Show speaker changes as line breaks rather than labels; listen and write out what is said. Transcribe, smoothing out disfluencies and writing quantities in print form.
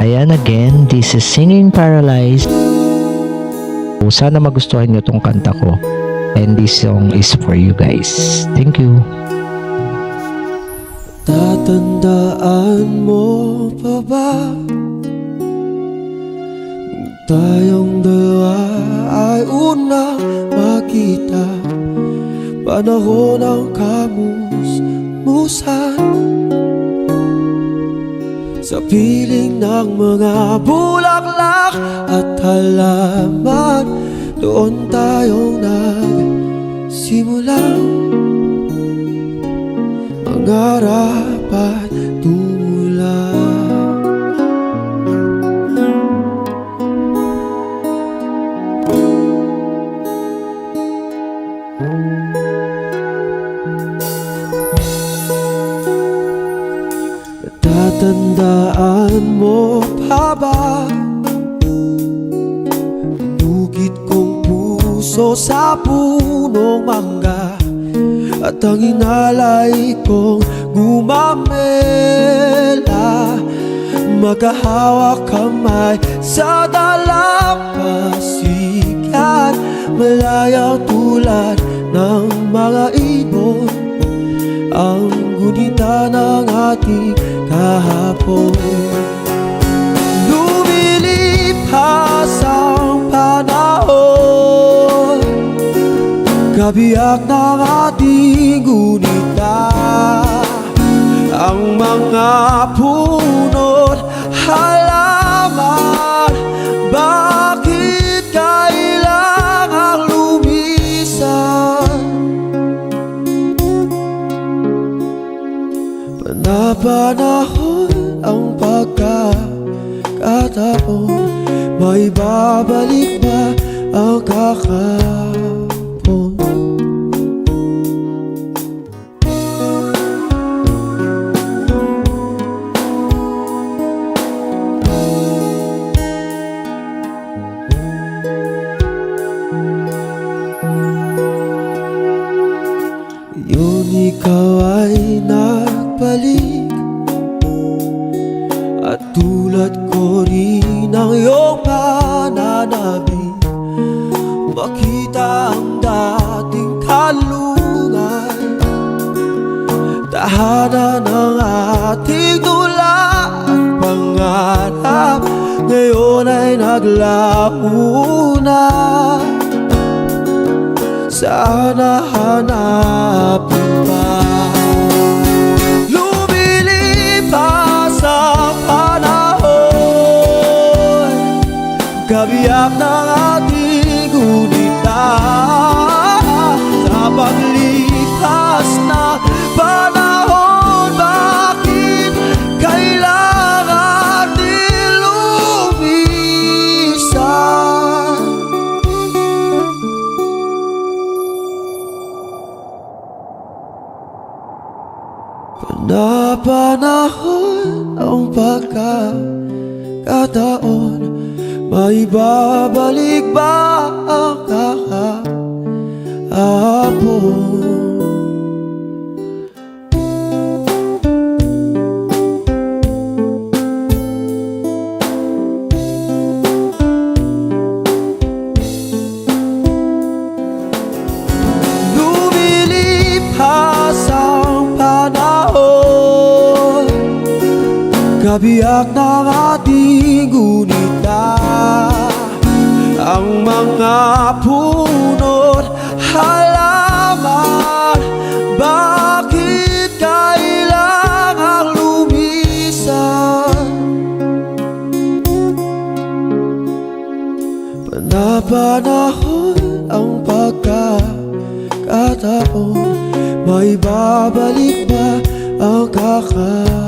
Ayan, again, this is Singing Paralyzed. Sana magustuhan nyo tong kanta ko. And this song is for you guys. Thank you.
Tatandaan mo pa ba tayong dalawa ay unang makita, panahon ng kamusmusan, sa piling ng mga bulaklak at halaman. Doon tayong nagsimulang mangarap at tumula. Natatandaan mo pa ba bukid kong puso sa punong mangga, at ang inalay kong gumamela, magkahawak kamay sa dalampasigan, malayang tulad ng mga ibon, ang gunita ng ating kahapon. Lumilipas ang panahon, kabiyak ng ating gunita, ang mga puno't halaman. Bakit kailangang lumisan? Panapanahon ang pagkakataon, may babalik ba ang kahapon? Ngayon ikaw ay nagbalik, at tulad ko rin ang iyong pananabik, makita ang dating kalungan, tahanan ng ating tula at pangarap, ngayon ay naglaho na. Sana hanapin pa. Lumilipas ang panahon, kabiyak ng ating gunita, sa paglipas na panahon, bakit kailangan natin lumisan? Panapanahon ang pagkakataon, may babalik ba ang kahapon? Lumilipas ang panahon, kabiyak ng ating gunita, ang mga puno't halaman. Bakit kailangang lumisan? Panapanahon ang pagkakataon, may babalik ba ang kahapon?